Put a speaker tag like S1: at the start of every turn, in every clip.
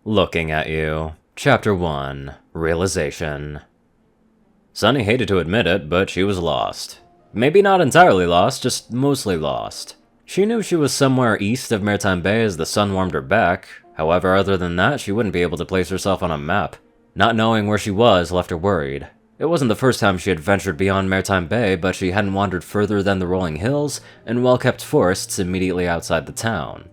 S1: Looking at You. Chapter 1. Realization. Sunny hated to admit it, but she was lost. Maybe not entirely lost, just mostly lost. She knew she was somewhere east of Maritime Bay as the sun warmed her back. However, other than that, she wouldn't be able to place herself on a map. Not knowing where she was left her worried. It wasn't the first time she had ventured beyond Maritime Bay, but she hadn't wandered further than the rolling hills and well-kept forests immediately outside the town.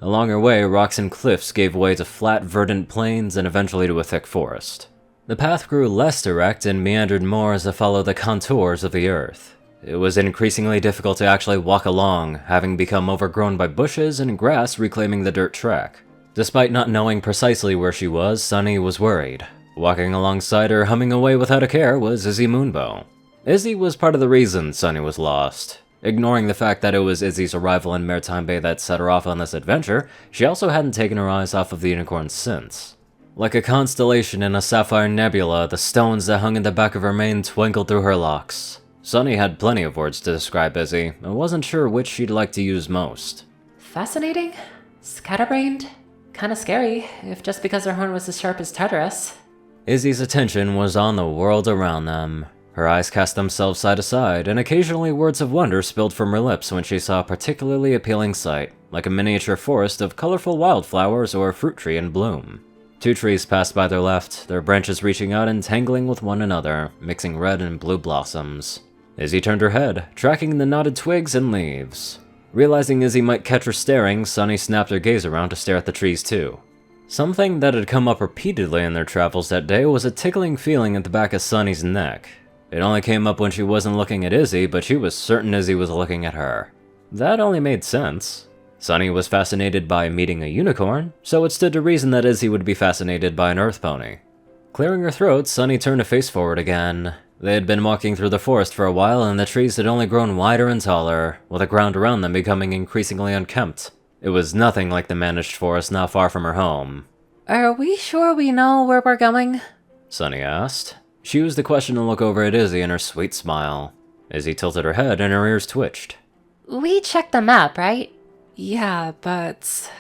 S1: Along her way, rocks and cliffs gave way to flat, verdant plains and eventually to a thick forest. The path grew less direct and meandered more as it followed the contours of the earth. It was increasingly difficult to actually walk along, having become overgrown by bushes and grass reclaiming the dirt track. Despite not knowing precisely where she was, Sunny was worried. Walking alongside her, humming away without a care, was Izzy Moonbow. Izzy was part of the reason Sunny was lost. Ignoring the fact that it was Izzy's arrival in Maritime Bay that set her off on this adventure, she also hadn't taken her eyes off of the unicorn since. Like a constellation in a sapphire nebula, the stones that hung in the back of her mane twinkled through her locks. Sunny had plenty of words to describe Izzy, and wasn't sure which she'd like to use most.
S2: Fascinating? Scatterbrained? Kinda scary, if just because her horn was as sharp as Tartarus.
S1: Izzy's attention was on the world around them. Her eyes cast themselves side to side, and occasionally words of wonder spilled from her lips when she saw a particularly appealing sight, like a miniature forest of colorful wildflowers or a fruit tree in bloom. Two trees passed by their left, their branches reaching out and tangling with one another, mixing red and blue blossoms. Izzy turned her head, tracking the knotted twigs and leaves. Realizing Izzy might catch her staring, Sunny snapped her gaze around to stare at the trees too. Something that had come up repeatedly in their travels that day was a tickling feeling at the back of Sunny's neck. It only came up when she wasn't looking at Izzy, but she was certain Izzy was looking at her. That only made sense. Sunny was fascinated by meeting a unicorn, so it stood to reason that Izzy would be fascinated by an earth pony. Clearing her throat, Sunny turned to face forward again. They had been walking through the forest for a while, and the trees had only grown wider and taller, with the ground around them becoming increasingly unkempt. It was nothing like the managed forest not far from her home.
S2: Are we sure we know where we're going?
S1: Sunny asked. She used the question to look over at Izzy and her sweet smile. Izzy tilted her head and her ears twitched.
S2: We checked the map, right? Yeah, but...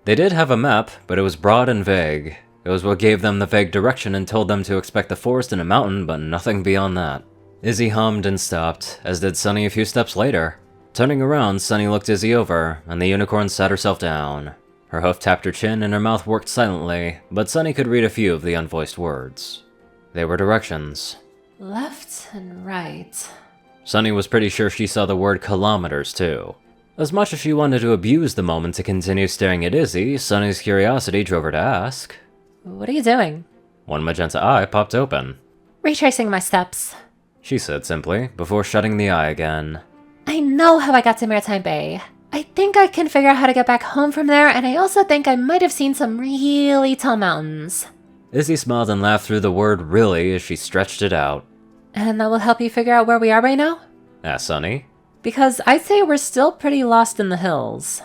S1: They did have a map, but it was broad and vague. It was what gave them the vague direction and told them to expect the forest and a mountain, but nothing beyond that. Izzy hummed and stopped, as did Sunny a few steps later. Turning around, Sunny looked Izzy over, and the unicorn sat herself down. Her hoof tapped her chin and her mouth worked silently, but Sunny could read a few of the unvoiced words. They were directions.
S2: Left and right.
S1: Sunny was pretty sure she saw the word kilometers too. As much as she wanted to abuse the moment to continue staring at Izzy, Sunny's curiosity drove her to ask.
S2: What are you doing?
S1: One magenta eye popped open.
S2: Retracing my steps.
S1: She said simply, before shutting the eye again.
S2: I know how I got to Maritime Bay. I think I can figure out how to get back home from there, and I also think I might have seen some really tall mountains.
S1: Izzy smiled and laughed through the word really as she stretched it out.
S2: And that will help you figure out where we are right now?
S1: Asked Sunny.
S2: Because I'd say we're still pretty lost in the hills.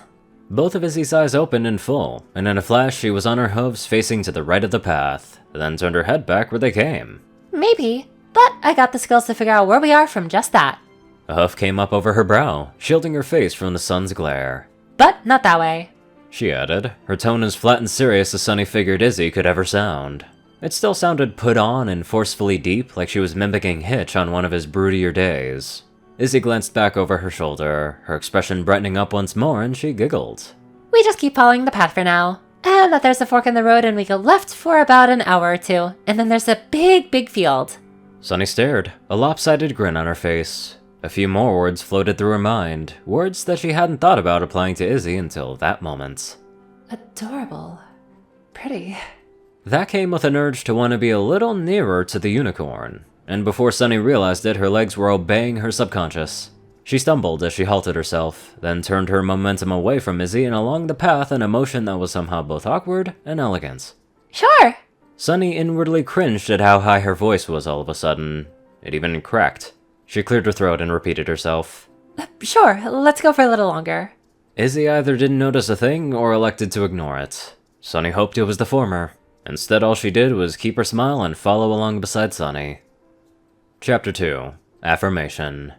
S1: Both of Izzy's eyes opened in full, and in a flash she was on her hooves facing to the right of the path, then turned her head back where they came.
S2: Maybe, but I got the skills to figure out where we are from just that.
S1: A hoof came up over her brow, shielding her face from the sun's glare.
S2: But not that way.
S1: She added, her tone as flat and serious as Sunny figured Izzy could ever sound. It still sounded put on and forcefully deep, like she was mimicking Hitch on one of his broodier days. Izzy glanced back over her shoulder, her expression brightening up once more, and she giggled.
S2: We just keep following the path for now. And that there's a fork in the road and we go left for about an hour or two, and then there's a big field.
S1: Sunny stared, a lopsided grin on her face. A few more words floated through her mind, words that she hadn't thought about applying to Izzy until that moment.
S2: Adorable. Pretty.
S1: That came with an urge to want to be a little nearer to the unicorn, and before Sunny realized it, her legs were obeying her subconscious. She stumbled as she halted herself, then turned her momentum away from Izzy and along the path in a motion that was somehow both awkward and elegant.
S2: Sure!
S1: Sunny inwardly cringed at how high her voice was all of a sudden. It even cracked. She cleared her throat and repeated herself.
S2: Sure, let's go for a little longer.
S1: Izzy either didn't notice a thing or elected to ignore it. Sunny hoped it was the former. Instead, all she did was keep her smile and follow along beside Sunny. Chapter 2. Affirmation.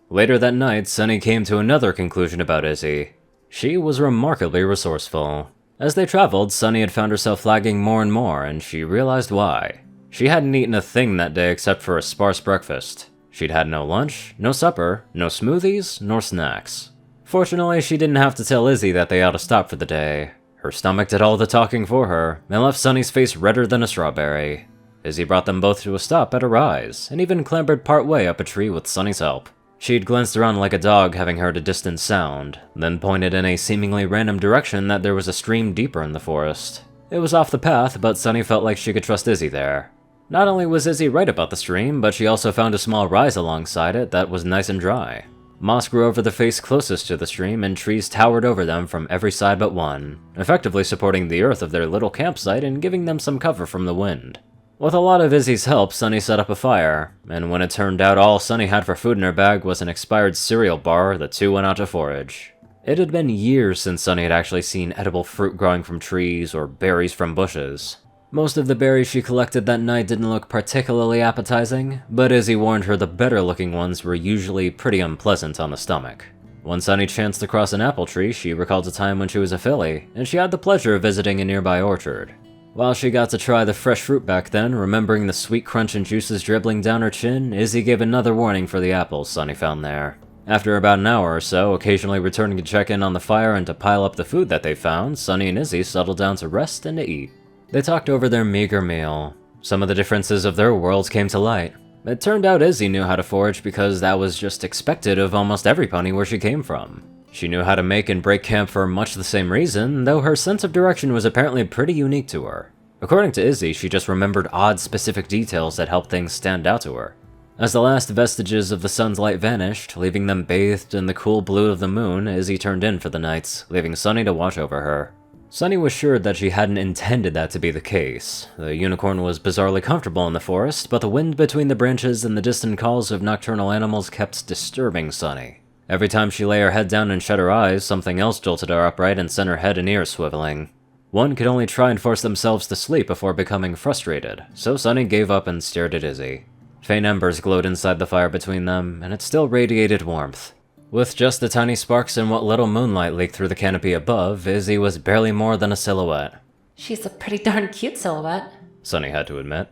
S1: Later that night, Sunny came to another conclusion about Izzy. She was remarkably resourceful. As they traveled, Sunny had found herself lagging more and more, and she realized why. She hadn't eaten a thing that day except for a sparse breakfast. She'd had no lunch, no supper, no smoothies, nor snacks. Fortunately, she didn't have to tell Izzy that they ought to stop for the day. Her stomach did all the talking for her, and left Sunny's face redder than a strawberry. Izzy brought them both to a stop at a rise, and even clambered part way up a tree with Sunny's help. She'd glanced around like a dog having heard a distant sound, then pointed in a seemingly random direction that there was a stream deeper in the forest. It was off the path, but Sunny felt like she could trust Izzy there. Not only was Izzy right about the stream, but she also found a small rise alongside it that was nice and dry. Moss grew over the face closest to the stream, and trees towered over them from every side but one, effectively supporting the earth of their little campsite and giving them some cover from the wind. With a lot of Izzy's help, Sunny set up a fire, and when it turned out all Sunny had for food in her bag was an expired cereal bar, the two went out to forage. It had been years since Sunny had actually seen edible fruit growing from trees or berries from bushes. Most of the berries she collected that night didn't look particularly appetizing, but Izzy warned her the better-looking ones were usually pretty unpleasant on the stomach. When Sunny chanced across an apple tree, she recalled a time when she was a filly, and she had the pleasure of visiting a nearby orchard. While she got to try the fresh fruit back then, remembering the sweet crunch and juices dribbling down her chin, Izzy gave another warning for the apples Sunny found there. After about an hour or so, occasionally returning to check in on the fire and to pile up the food that they found, Sunny and Izzy settled down to rest and to eat. They talked over their meager meal. Some of the differences of their worlds came to light. It turned out Izzy knew how to forage because that was just expected of almost every pony where she came from. She knew how to make and break camp for much the same reason, though her sense of direction was apparently pretty unique to her. According to Izzy, she just remembered odd specific details that helped things stand out to her. As the last vestiges of the sun's light vanished, leaving them bathed in the cool blue of the moon, Izzy turned in for the night, leaving Sunny to watch over her. Sunny was sure that she hadn't intended that to be the case. The unicorn was bizarrely comfortable in the forest, but the wind between the branches and the distant calls of nocturnal animals kept disturbing Sunny. Every time she lay her head down and shut her eyes, something else jolted her upright and sent her head and ears swiveling. One could only try and force themselves to sleep before becoming frustrated, so Sunny gave up and stared at Izzy. Faint embers glowed inside the fire between them, and it still radiated warmth. With just the tiny sparks and what little moonlight leaked through the canopy above, Izzy was barely more than a silhouette.
S2: She's a pretty darn cute silhouette,
S1: Sunny had to admit.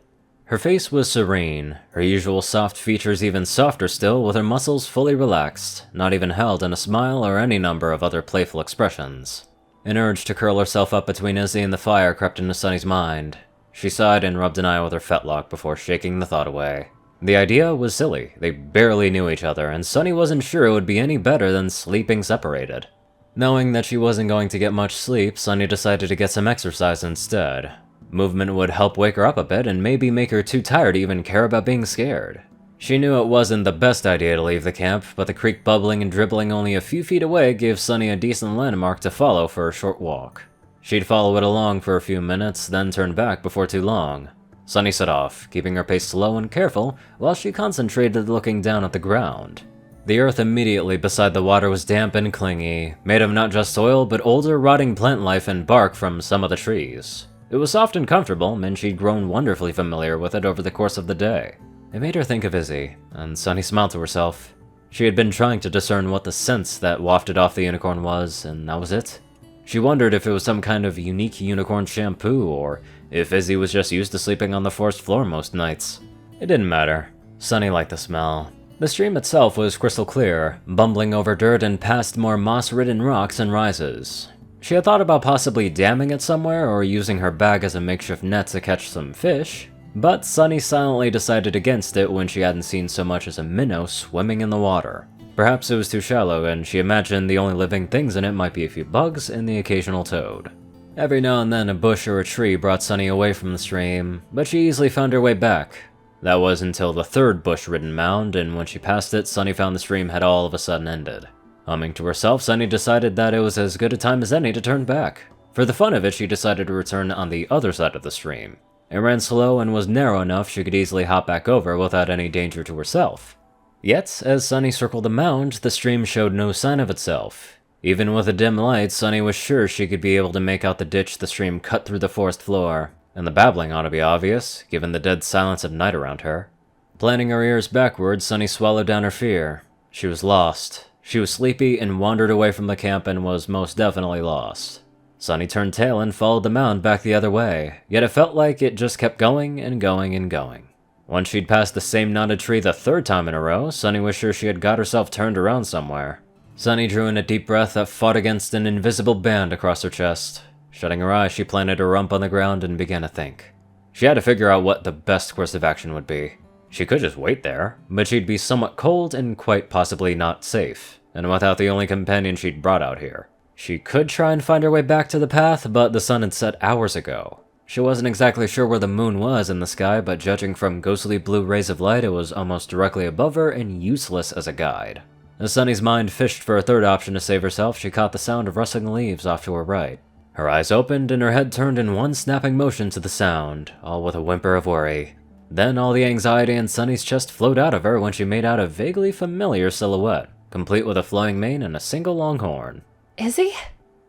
S1: Her face was serene, her usual soft features even softer still, with her muscles fully relaxed, not even held in a smile or any number of other playful expressions. An urge to curl herself up between Izzy and the fire crept into Sunny's mind. She sighed and rubbed an eye with her fetlock before shaking the thought away. The idea was silly. They barely knew each other, and Sunny wasn't sure it would be any better than sleeping separated. Knowing that she wasn't going to get much sleep, Sunny decided to get some exercise instead. Movement would help wake her up a bit and maybe make her too tired to even care about being scared. She knew it wasn't the best idea to leave the camp, but the creek bubbling and dribbling only a few feet away gave Sunny a decent landmark to follow for a short walk. She'd follow it along for a few minutes, then turn back before too long. Sunny set off, keeping her pace slow and careful, while she concentrated looking down at the ground. The earth immediately beside the water was damp and clingy, made of not just soil, but older rotting plant life and bark from some of the trees. It was soft and comfortable, and she'd grown wonderfully familiar with it over the course of the day. It made her think of Izzy, and Sunny smiled to herself. She had been trying to discern what the scent that wafted off the unicorn was, and that was it. She wondered if it was some kind of unique unicorn shampoo, or if Izzy was just used to sleeping on the forest floor most nights. It didn't matter. Sunny liked the smell. The stream itself was crystal clear, bumbling over dirt and past more moss-ridden rocks and rises. She had thought about possibly damming it somewhere or using her bag as a makeshift net to catch some fish, but Sunny silently decided against it when she hadn't seen so much as a minnow swimming in the water. Perhaps it was too shallow, and she imagined the only living things in it might be a few bugs and the occasional toad. Every now and then a bush or a tree brought Sunny away from the stream, but she easily found her way back. That was until the third bush-ridden mound, and when she passed it, Sunny found the stream had all of a sudden ended. Humming to herself, Sunny decided that it was as good a time as any to turn back. For the fun of it, she decided to return on the other side of the stream. It ran slow and was narrow enough she could easily hop back over without any danger to herself. Yet, as Sunny circled the mound, the stream showed no sign of itself. Even with a dim light, Sunny was sure she could be able to make out the ditch the stream cut through the forest floor, and the babbling ought to be obvious, given the dead silence of night around her. Planting her ears backwards, Sunny swallowed down her fear. She was lost. She was sleepy and wandered away from the camp and was most definitely lost. Sunny turned tail and followed the mound back the other way, yet it felt like it just kept going and going and going. Once she'd passed the same knotted tree the third time in a row, Sunny was sure she had got herself turned around somewhere. Sunny drew in a deep breath that fought against an invisible band across her chest. Shutting her eyes, she planted her rump on the ground and began to think. She had to figure out what the best course of action would be. She could just wait there, but she'd be somewhat cold and quite possibly not safe, and without the only companion she'd brought out here. She could try and find her way back to the path, but the sun had set hours ago. She wasn't exactly sure where the moon was in the sky, but judging from ghostly blue rays of light, it was almost directly above her and useless as a guide. As Sunny's mind fished for a third option to save herself, she caught the sound of rustling leaves off to her right. Her eyes opened and her head turned in one snapping motion to the sound, all with a whimper of worry. Then all the anxiety in Sunny's chest flowed out of her when she made out a vaguely familiar silhouette, complete with a flowing mane and a single long horn.
S2: Izzy?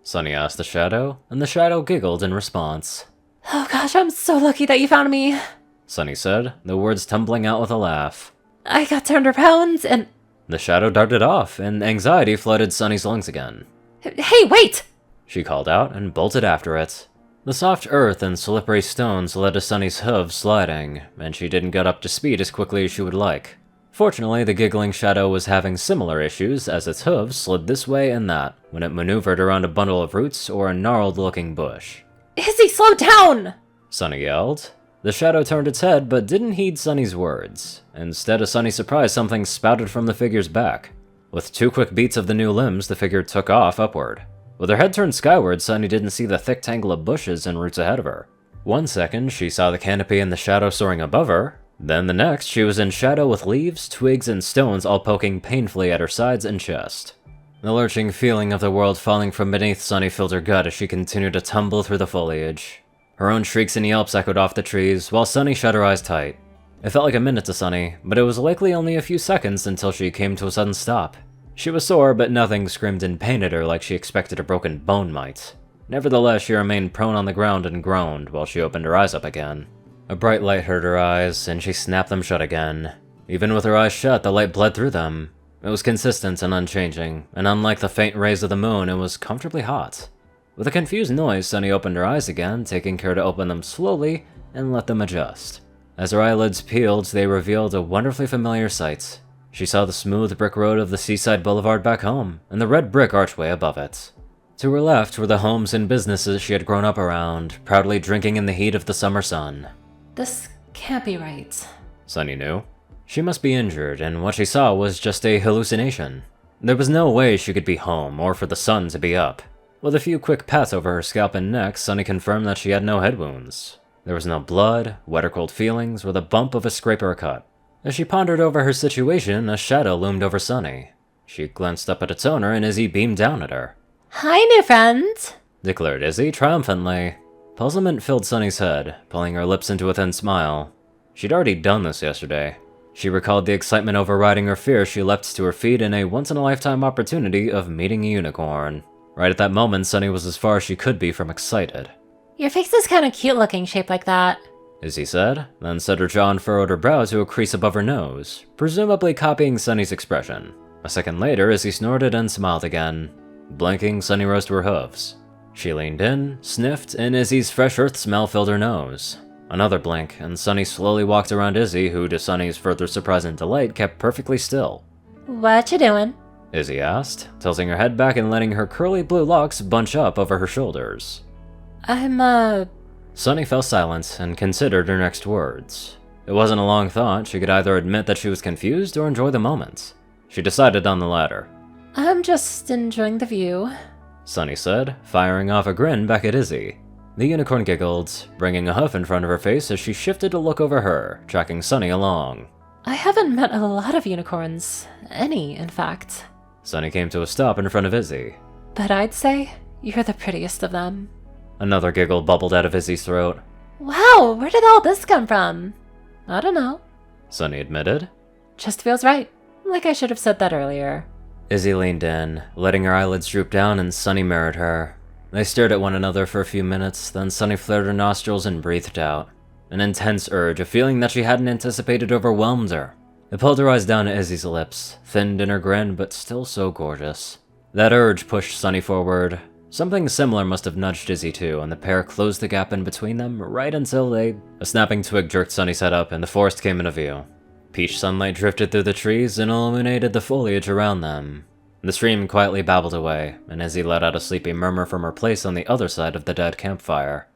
S1: Sunny asked the shadow, and the shadow giggled in response.
S2: Oh gosh, I'm so lucky that you found me.
S1: Sunny said, the words tumbling out with a laugh.
S2: I got turned around and...
S1: The shadow darted off, and anxiety flooded Sunny's lungs again.
S2: Hey, wait!
S1: She called out and bolted after it. The soft earth and slippery stones led to Sunny's hooves sliding, and she didn't get up to speed as quickly as she would like. Fortunately, the giggling shadow was having similar issues as its hooves slid this way and that when it maneuvered around a bundle of roots or a gnarled-looking bush.
S2: Izzy, slow down!
S1: Sunny yelled. The shadow turned its head but didn't heed Sunny's words. Instead, to Sunny's surprise, something spouted from the figure's back. With 2 quick beats of the new limbs, the figure took off upward. With her head turned skyward, Sunny didn't see the thick tangle of bushes and roots ahead of her. 1 second, she saw the canopy and the shadow soaring above her. Then the next, she was in shadow with leaves, twigs, and stones all poking painfully at her sides and chest. The lurching feeling of the world falling from beneath Sunny filled her gut as she continued to tumble through the foliage. Her own shrieks and yelps echoed off the trees, while Sunny shut her eyes tight. It felt like a minute to Sunny, but it was likely only a few seconds until she came to a sudden stop. She was sore, but nothing screamed in pain at her like she expected a broken bone might. Nevertheless, she remained prone on the ground and groaned while she opened her eyes up again. A bright light hurt her eyes, and she snapped them shut again. Even with her eyes shut, the light bled through them. It was consistent and unchanging, and unlike the faint rays of the moon, it was comfortably hot. With a confused noise, Sunny opened her eyes again, taking care to open them slowly and let them adjust. As her eyelids peeled, they revealed a wonderfully familiar sight. She saw the smooth brick road of the seaside boulevard back home, and the red brick archway above it. To her left were the homes and businesses she had grown up around, proudly drinking in the heat of the summer sun.
S2: This can't be right.
S1: Sunny knew. She must be injured, and what she saw was just a hallucination. There was no way she could be home, or for the sun to be up. With a few quick pats over her scalp and neck, Sunny confirmed that she had no head wounds. There was no blood, wet or cold feelings, or the bump of a scrape or a cut. As she pondered over her situation, a shadow loomed over Sunny. She glanced up at its owner, and Izzy beamed down at her.
S2: Hi, new friend,
S1: Declared Izzy triumphantly. Puzzlement filled Sunny's head, pulling her lips into a thin smile. She'd already done this yesterday. She recalled the excitement overriding her fear as she leapt to her feet in a once-in-a-lifetime opportunity of meeting a unicorn. Right at that moment, Sunny was as far as she could be from excited.
S2: Your face is kind of cute looking shaped like that.
S1: Izzy said, then set her jaw and furrowed her brow to a crease above her nose, presumably copying Sunny's expression. A second later, Izzy snorted and smiled again. Blinking, Sunny rose to her hooves. She leaned in, sniffed, and Izzy's fresh earth smell filled her nose. Another blink, and Sunny slowly walked around Izzy, who, to Sunny's further surprise and delight, kept perfectly still.
S2: What you doing?
S1: Izzy asked, tilting her head back and letting her curly blue locks bunch up over her shoulders. Sunny fell silent and considered her next words. It wasn't a long thought. She could either admit that she was confused or enjoy the moment. She decided on the latter.
S2: I'm just enjoying the view,
S1: Sunny said, firing off a grin back at Izzy. The unicorn giggled, bringing a huff in front of her face as she shifted to look over her, tracking Sunny along.
S2: I haven't met a lot of unicorns. Any, in fact.
S1: Sunny came to a stop in front of Izzy.
S2: But I'd say you're the prettiest of them.
S1: Another giggle bubbled out of Izzy's throat.
S2: Wow, where did all this come from? I don't know.
S1: Sunny admitted.
S2: Just feels right. Like I should have said that earlier.
S1: Izzy leaned in, letting her eyelids droop down, and Sunny mirrored her. They stared at one another for a few minutes, then Sunny flared her nostrils and breathed out. An intense urge, a feeling that she hadn't anticipated, overwhelmed her. It pulled her eyes down to Izzy's lips, thinned in her grin, but still so gorgeous. That urge pushed Sunny forward. Something similar must have nudged Izzy too, and the pair closed the gap in between them right until A snapping twig jerked Sunny's head up and the forest came into view. Peach sunlight drifted through the trees and illuminated the foliage around them. The stream quietly babbled away, and Izzy let out a sleepy murmur from her place on the other side of the dead campfire.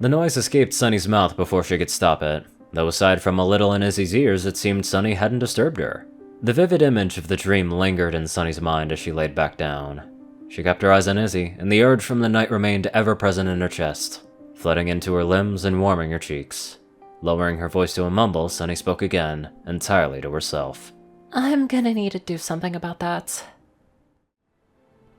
S1: The noise escaped Sunny's mouth before she could stop it, though aside from a little in Izzy's ears, it seemed Sunny hadn't disturbed her. The vivid image of the dream lingered in Sunny's mind as she laid back down. She kept her eyes on Izzy, and the urge from the night remained ever present in her chest, flooding into her limbs and warming her cheeks. Lowering her voice to a mumble, Sunny spoke again, entirely to herself.
S2: I'm gonna need to do something about that.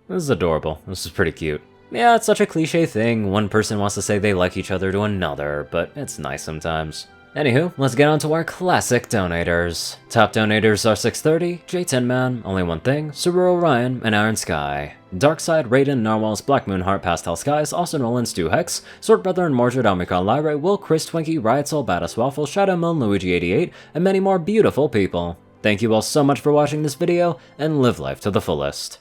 S1: This is adorable. This is pretty cute. Yeah, it's such a cliche thing. One person wants to say they like each other to another, but it's nice sometimes. Anywho, let's get on to our classic donators. Top donators are 630, J10Man, Only One Thing, Ceru, Orion, and IronSky. Darkside, Rayden, Narwhals, Blackmoonheart, Pastel Skies, Austin Rolan, Stu Hex, Sword Brother and Mordred, Omicron, Lyrae, Will, Chris, Twinkie, Riot Soul, Badass Waffle, Shadow Moon, Luigi88, and many more beautiful people. Thank you all so much for watching this video, and live life to the fullest.